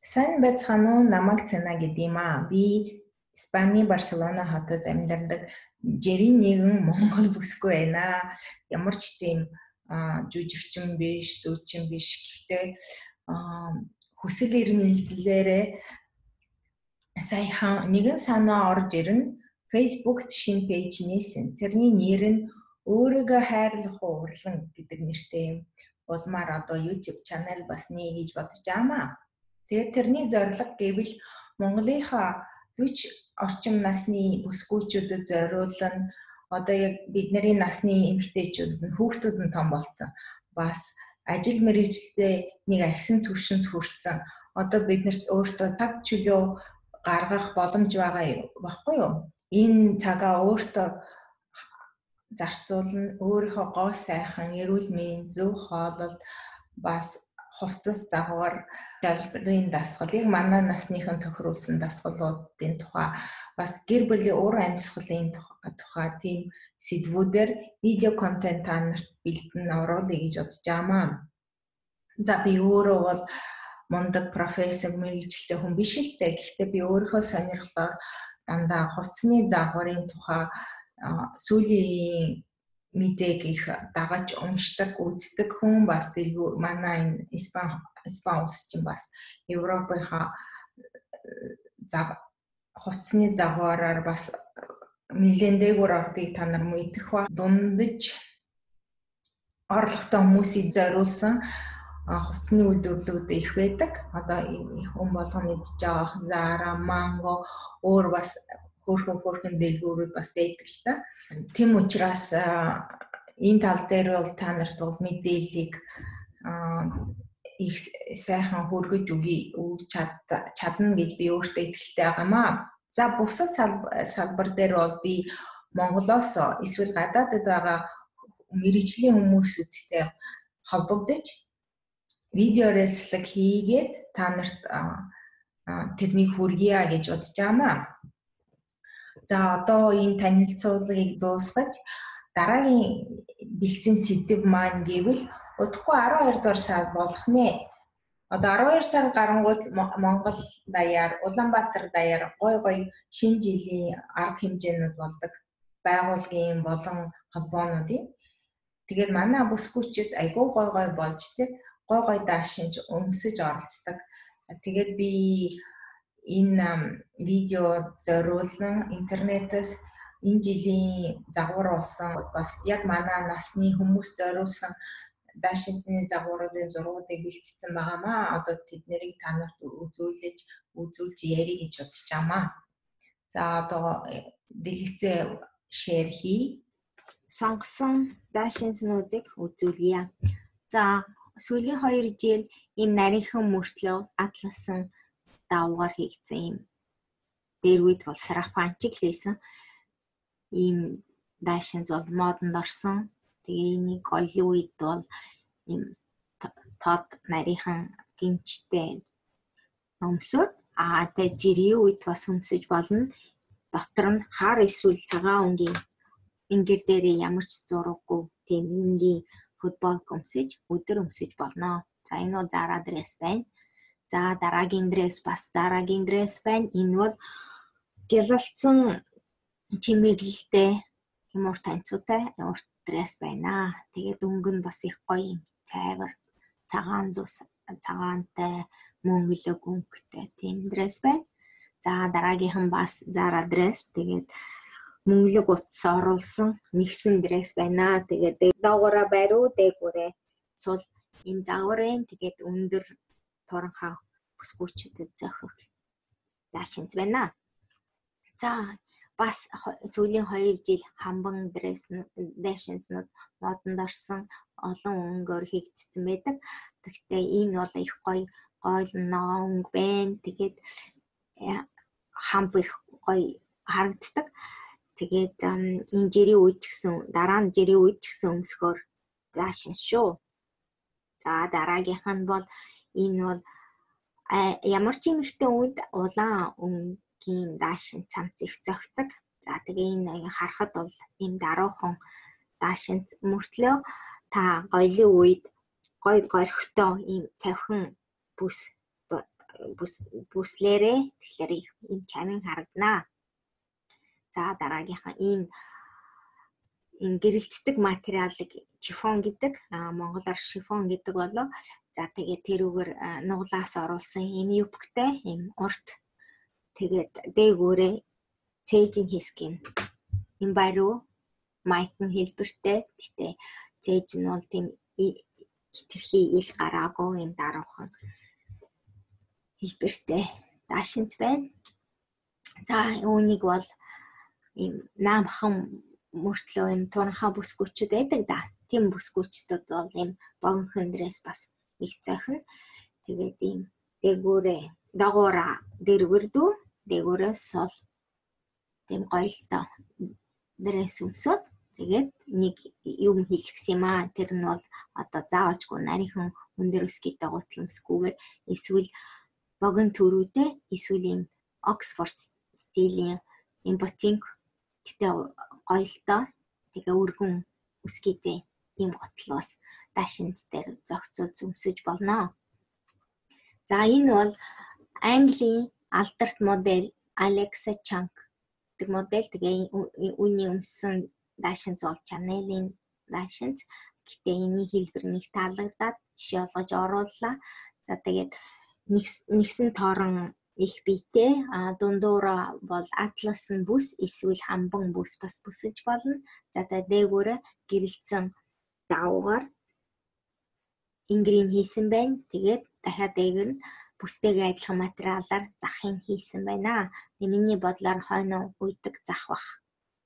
Сайн байцгаана уу? Намайг Цэна гэдэг юм аа. Би Испаний Барселона хотод амьдардаг жирийн нэгэн монгол бүсгүй байна. Ямар ч тийм жүжигчин биш, дүүчин биш. Гэхдээ хүсэл эрмэлзлээрээ саяхан нэгэн санаа орж ирнэ. Facebook-т шинэ пэйж нээсэн. Тэрний нэр нь өөрийгөө хайрлах урлан гэдэг нэртэй юм. Улмаар одоо YouTube channel бас нээ гэж бодож байгаамаа. Тэгээд тэрний зорилго гэвэл Монголынхаа 40 орчим насны бүсгүйчүүдэд зориулан одоо яг бидний насны эмэгтэйчүүд нь хүүхдүүд нь том болсон. Бас ажил мэргэжилдээ нэг агсан түвшинд хүрсэн. Одоо биднэрт өөртөө цаг чөлөө гаргах боломж байгаа байхгүй юу? Энэ цагаа өөртөө зарцуулна, өөрийнхөө гоо сайхан, эрүүл мэндийн зөв хооллолд бас хувцас загвар залбирын дасгал яг манай насныхан тохируулсан дасгалуудын тухай бас гэр бүлийн ур амьсгалын тухай тийм сэдвүүдээр видео контент та нарт бэлдэн оруулъя гэж бодож байгаамаа. За би өөрөө бол мундаг профессор мэргэжилтэй хүн биш л дээ. Гэхдээ би өөрийнхөө сонирхлоор дандаа хувцсны загварын тухай сүүлийн мэдээг их дагаж уншдаг, үздэг хүн бас дэлгүү манай энэ Испани улс чинь бас Европынхаа хувцсны загвараар бас нэлээд дээгүүр ордыг та нар мэдэх ба дундаж орлоготой хүмүүсийг зориулсан хувцсны үйлдвэрлэлүүд их байдаг. Одоо хүн болгоно идж байгаа Zara, Mango өөр бас хөөрхөн дэлгүүрүүд бас байдаг л та. Тийм учраас энэ тал дээр бол та нарт бол мэдээллийг их сайхан хүргэж өгч чадна гэж би өөртөө итгэлтэй байгаамаа. За бусад салбар дээр бол би Монголоос эсвэл гадаадд байгаа мэргэжлийн хүмүүстэй холбогдож видео ярилцлага хийгээд та нарт тэрнийг хүргье гэж бодож байгаамаа. За одоо энэ танилцуулгыг дуусгаж дараагийн бэлдсэн сэдэв маань гэвэл удахгүй 12 дугаар сар болох нэ. Одоо 12 сар гарангуут Монгол даяар, Улаанбаатар даяар гой шинэ жилийн арга хэмжээнүүд болдог. Байгууллагын болон холбоонуудын. Тэгээд манай бүсгүйчид айгүй гой болж тэг гой даашинж өмсөж оролцдог. Тэгээд би энэ видео зориулсан интернетээс энэ жилийн загвар болсон бас яг манай насны хүмүүс зориулсан даашинзны загваруудын зургуудыг бэлтгэсэн байгаамаа. Одоо тэднийг та нарт үзүүлж ярих гэж бодож байгаамаа. За одоо дэлгэцээ шеэр хий. Сонгосон даашинзнуудыг үзүүлье. За сүүлийн 2 жил ийм нарийнхан мөртлөө атласан давгаар хийгдсэн юм. Дээр үед бол сарафанчиг лээсэн. Ийм даашинз бол модонд орсон. Тэгээ энийг гоёлын үед бол ийм тод нарийнхан гимчтэй өмсөд тэгээ жирийн үед бас өмсөж болно. Дотор нь хар эсвэл цагаан өнгийн ингэр дээрээ ямар ч зураггүй тийм энгийн футболк өмсөж өдөр өмсөж болно. За энэ бол Zara dress байна. За дараагийн дресс бас Zara-гийн дресс байна. Энэ бол гялалцсан чимэглэлтэй ямар танцуутай ямар дресс байна. Тэгээд өнгө нь бас их гоё юм. Цайвар, цагаантай, мөнгөлөг өнгөтэй тийм дресс байна. За дараагийнхан бас Zara dress. Тэгээд мөнгөлөг утас оруулсан нэгсэн дресс байна. Тэгээд доогоороо бариу дээгүүрээ сул ийм загварын тэгээд өндөр туранхай бүсгүйчүүдэд зохих даашинз байна. За бас сүүлийн 2 жил хамбан даашинзнууд модонд орсон олон өнгөөр хийгдсэн байдаг. Гэхдээ энэ бол их гоё ноонг байна. Тэгээд хамб их гоё харагддаг. Тэгээд энэ жирийн үед ч гэсэн дараа нь жирийн үед ч гэсэн өмсгөр даашинз шүү. За дараагийнх нь бол энэ бол ямар ч эмэгтэй үед улаан өнгийн даашинз цамц их зохидог. За тэгээ энэ харахад бол энэ даруухан даашинз мөртлөө та гоёлын үед гоё горхтой ийм цавхан бүс бүслээрээ тэгэхээр ийм чамин харагдана. За дараагийнхаа энэ гэрэлтдэг материалыг шифон гэдэг. Монголоор шифон гэдэг болоо. За тэгээд тэрүүгээр нуглаас оруулсан ийм юбктэй, ийм урт. Тэгээд дээгүүрээ цээжин хэсгийн энэ бариу майкн хэлбэртэй. Гэтэ цээж нь бол тийм хитрхи ил гараагүй ийм даруухан хэлбэртэй даашинз байна. За үүнийг бол ийм наамхан мөртлөө ийм туранхаа бүсгүйчүүд байдаг да. Тийм бүсгүйчдэд бол ийм богинохон дресс бас их зохино. Тэгээд ийм дээгүүрээ дагуура дэрвэрдүү, дээгүүрээ сул тийм гоёлтой дресс өмсөд тэгээд нэг юм хэлчихсэн юм аа. Тэр нь бол одоо заавалжгүй нарийнхан өндөр өсгийтэй гутламсгүйгээр эсвэл богино төрүүтэй эсвэл ийм Оксфорд стилийн ийм ботинк гэтээ гоёлтой тэгээ өргөн өсгийтэй ийм готлоос даашинз дээр зохицуулж өмсөж болно. За энэ бол Английн алдарт модель Alexa Chung гэдэг модель. Тэгээ үүний өмссөн даашинз бол Chanel-ийн даашинз. Гэтээ энэний хэлбэр нэг таалагдаад жишээ олгож орууллаа. За тэгээд нэгсэн тоорон их биетэй, дундуура бол атласн бүс эсвэл хамбан бүс бас бүсэж болно. За тэгээд дээгүүрээ гэрэлцсэн давуугаар ингрийн хийсэн байна. Тэгээд дахиад дээгэр нь бүстэйгээ адилхан материалаар захын хийсэн байна. Тэгээ миний бодлоор хойноо уйдаг зах бах.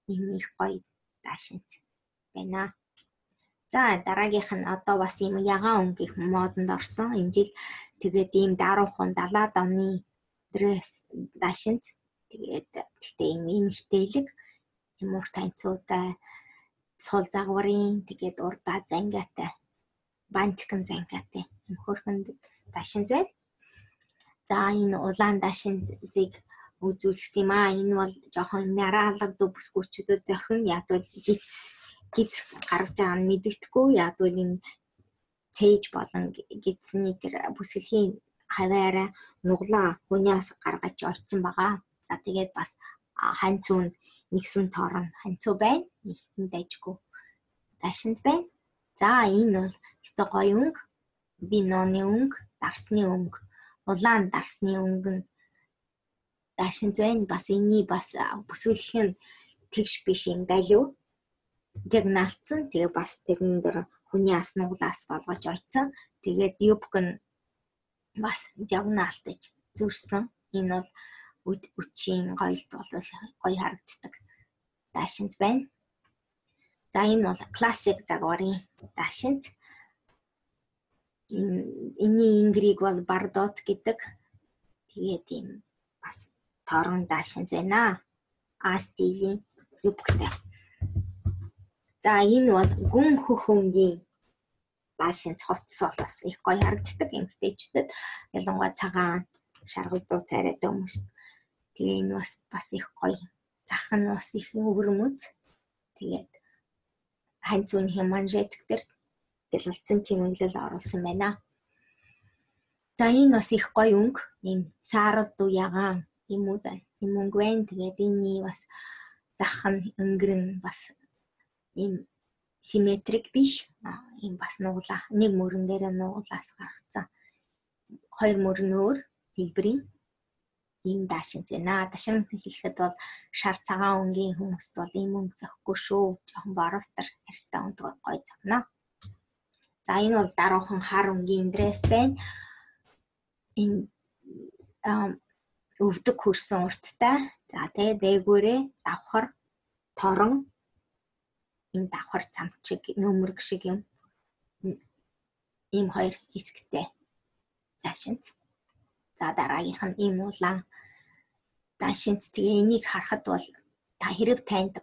Ийм их гоё даашинз байна. За дараагийнх нь одоо бас ийм ягаан өнгө их модонд орсон. Энэ жил тэгээд ийм даруухан 70-аад оны дресс даашинз. Тэгээд гэхдээ ийм эмхтэйлэг, ийм урт ханцуутай, сул загварын тэгээд урдаа зангаатай, бантикн зангаатай ийм хөрхөн даашинз байна. За энэ улаан даашинзыг үзүүлсэн юм аа. Энэ бол жоохон мяраалагдуу бүсгүйчүүдэд зохин ядвал гиз гаргаж байгаа нь мэддэхгүй. Ядвал энэ цээж болон гидсний тэр бүсгэлхийн хаваараа нуглаа хүнээс гаргаж ойцсон байгаа. За тэгээд бас ханцуунд нэгсэн тоорон ханцуу байна. Ихэнд дайжгүй даашинз байна. За энэ бол өстой гоё өнгө. Би нооны өнгө, дарсны өнгө, улаан дарсны өнгө даашинз байна. Бас энэний бас бүсүүлэх нь тэгш биш юм далив. Дигналтсан. Тэгээ бас тэрэн дээр хүний ас нуглаас болгож ойцсон. Тэгээд юбк нь бас диагоналтаж зүрсэн. Энэ бол үчийн гоёлт бол гоё харагддаг даашинз байна. За энэ бол классик загварын даашинз. Энэний ингрийг бол бардот гэдэг. Тэгээд ийм бас торон даашинз байна. Стилийн юбктэй. За энэ бол гүн хөхөнгийн даашинз хувцас бол бас их гоё харагддаг эмэгтэйчүүдэд. Ялангуяа цагаан шаргалдуу царайтай хүмүүст. Тэгээ энэ бас их гоё. Зах нь бас их өвөрмөц. Тэгээд ханцууны манжетик дээр гэлэлцсэн чимэглэл оруулсан байна. За энэ бас их гоё өнгө. Ийм сааралдуу ягаан юм уу да. Ийм өнгө байна. Тэгээд энэ бас зах нь өнгөрн бас ийм симметрик биш. Ийм бас нуглаа. Нэг мөрөн дээр нуглаас гаргацсан. Хоёр мөрөн өөр хэлбэрийн ийм даашинз байна. Даашинз хэлэхэд бол шар цагаан өнгийн хүмүүст бол ийм өнгө зохихгүй шүү. Жохон боровтер харьцтай өнгө гоё зохино. За энэ бол даруухан хар өнгийн дресс байна. Энэ өвдөг хөрсөн урттай. За тэгээ дээгүүрээ давхар торон ийм давхар цамчиг нөмөрг шиг юм. Ийм хоёр хэсэгтэй даашинз. За дараагийнх нь ийм улаан даашинз. Тэгээ энийг харахад бол та хэрэг танд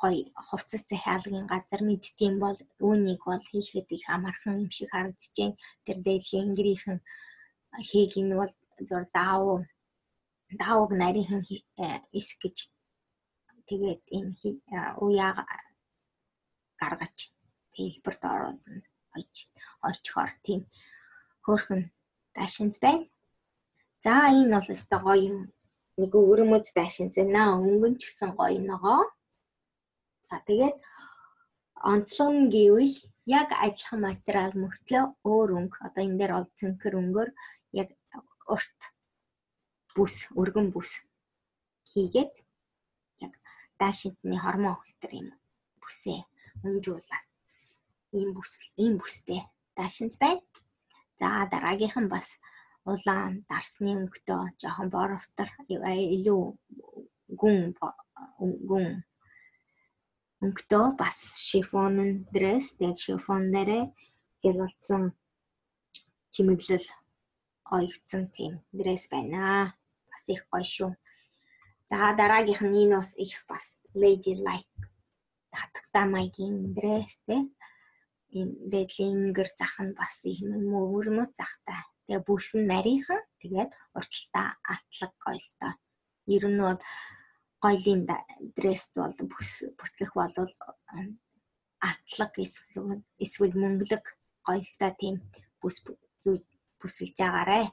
гоё хувцас захиалгын газар мэдтiin бол үүнийг бол хийхэд их амархан юм шиг харагдчихээн. Тэр дээдлийн ингрийнхэн хийх нь бол зур даавууг нарийнхан эс гэж тэгээд ийм уяа гаргаж хэлбэрт оруулна. Ойчхоор тийм хөөрхөн даашинз байна. За энэ бол өстой гоё юм. Нэг өрөмөц даашин зэнаа өнгөн ч гэсэн гоё ногоо. За тэгээд онцлог гэвэл яг адилхан материал мөртлөө өөр өнгө одоо энэ дээр бол цэнхэр өнгөөр яг урт бүс өргөн бүс хийгээд яг даашинтны хормон хөлтөр юм бүсээ өмжүүлээд ийм бүстэй даашинт байна. За дараагийнхан бас улаан дарсны өнгөтэй жоохон боровтор илүү гүн өнгөтэй бас шифон дресс тэгээд шифон дээрээ гэлэлцэн чимэглэл оёгцсон тийм дресс байна. Бас их гоё шүү. За дараагийнх нь энэ бас их бас lady like хатагтай маягийн дресстэй. Энэ дэдлингэр зах нь бас их мөрмөд захтай. Тэгээ бүс нь нарийнхан тэгээд урталтаа атлаг гоёлтой. Ер нь бол гоёлын дресс бол бүслэх бол атлаг эсвэл мөнгөлөг гоёлтой тийм бүс бүсэлж байгаарэ.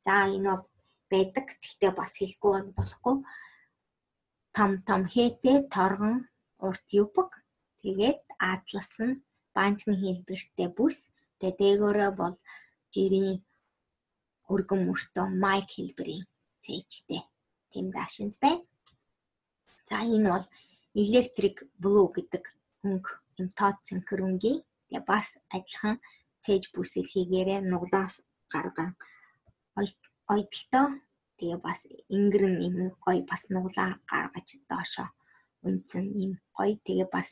За энэ бол байдаг. Гэхдээ бас хэлэхгүй болохгүй. Том хээтэй торгон урт юбг тэгээд атлас нь бантны хэлбэртэй бүс. Тэгээд дээгүүрээ бол жирийн өргөн мөртөө майк хэлбэрийн цээжтэй тийм даашинз байна. За энэ бол electric blue гэдэг өнгө юм тод цэнхэр өнгийн. Тэгээ бас адилхан цээж бүсэлхийгээрээ нуглаас гарган ойдолтой. Тэгээ бас ингэрэн юм гоё бас нуглаа гаргаж доошоо үнцэн юм гоё. Тэгээ бас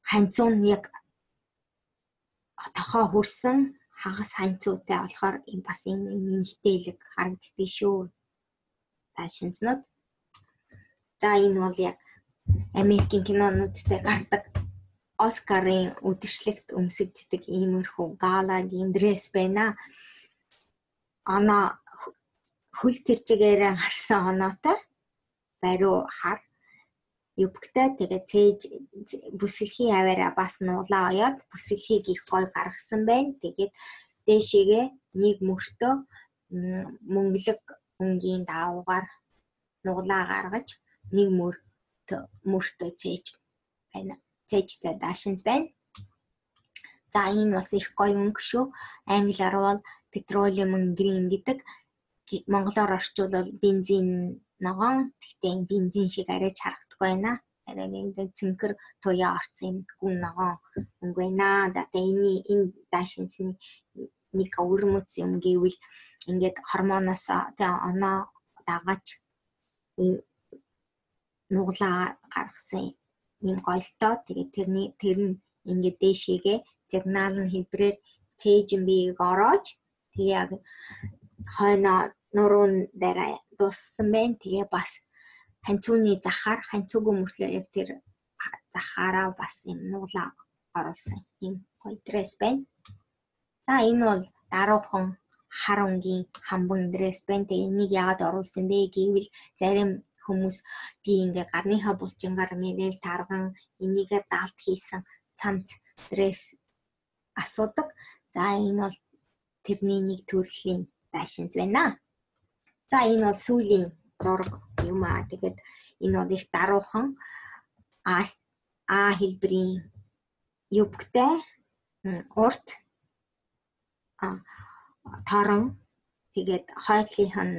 ханцуун яг тохоо хүрсэн хагас ханцуутай болохоор бас энэ нэлтэйлэг харагддаг шүү. Даашинзнууд. За энэ бол яг Америкийн кинонууд дээр гардаг Оскарын үдшилтэд өмсөгддөг иймэрхүү галагийн дресс байна. Оноо хөл тэрчгээрээ гарсан оноотой бариу хар юбктай тэгээд цээж бүсэлхийн аваараа бас нуглаа оёод бүсэлхийг их гой гаргасан байна. Тэгээд дээшээгээ нэг мөртөө мөнгөлөг өнгийн даавуугаар нуглаа гаргаж нэг мөртөө цээж байна. Цээжтэй даашинз байна. За энэ бас их гоё өнгө шүү. Англиар бол petroleum green гэдэг. Монголоор орчуулбал бензин ногоон. Гэхдээ бензин шиг арай харагдахгүй байна. Арай нэг цэнхэр туяа орсон юм гүн ногоон өнгө байна. За тэгээ энэ даашинзны нэг өрмөц юм гэвэл ингээд хормоноос тэгээ оноо дагаж нуглаа гаргасан юм гоёлтой. Тэгээ тэр нь ингээд дээшээгээ сигнал нь хэлбэрээр цээж биеийг ороож тэгээ яг хойно нуруунд дээр дууссан байна. Тэгээ бас ханцууны захаар ханцуугүй мөртлөө яг тэр захаараа бас юм нуглаа оруулсан юм гоё дресс байна. За энэ бол даруухан хар өнгийн хамбан дресс байна. Тэгээ энийг яагаад оруулсан бэ гэвэл зарим хүмүүс би ингээ гарныхаа булчингаар мэрэл тарган энийгээ даалт хийсэн цамц дресс асуудаг. За энэ бол тэрний нэг төрлийн даашинз байна. За энэ бол сүүлийн зураг юм аа. Тэгээд энэ бол их даруухан А хэлбэрийн юбктай урт торон тэгээд хойдлынх нь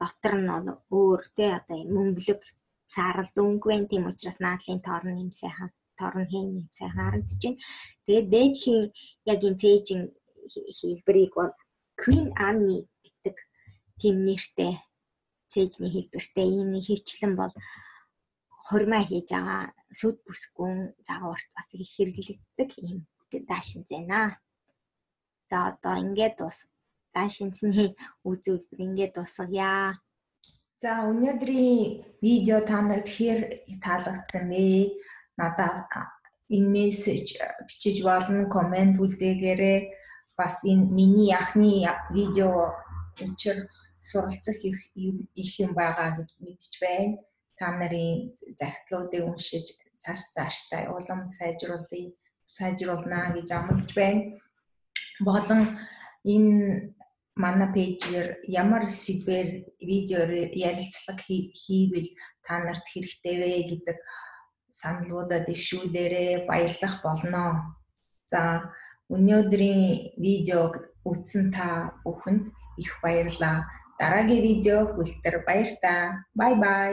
дотор нь бол өөр тэ одоо мөнгөлөг сааралд өнгө байна. Тийм учраас наадлын торон юм сайхан торон хийн юм сайхан харагдаж байна. Тэгээд дээдлийн яг энэ цээжин хэлбэрийг бол Queen Anne гэдэг тийм нэртэй цээжний хэлбэртэй энэ хөвчлэн бол хурмаа хийж байгаа сүд бүсгүн загварт бас их хэрэглэгддэг юм даашинз байна. За одоо ингээд бас даашинзны үзүүлбэр ингээд дуусгая. За өнөөдрийн видео та нарт хэр таалагдсан бэ? Надад энэ мессеж бичиж болно, комент үлдээгээрэй. Бас энэ миний анхны видео өчир суралцах их юм байгаа гэж мэдж байна. Та нарын захидлуудыг уншиж цаашдаа улам сайжруулнаа гэж амлаж байна. Болон энэ манай пэйжээр ямар сэдвээр видеоор ярилцлага хийвэл та нарт хэрэгтэй вэ гэдэг саналуудаа дэвшүүлээрэ, баярлах болно. За өнөөдрийн видеог үзсэн та бүхэнд их баярлалаа. Дараагийн видео хүртэл баяр та. Bye bye.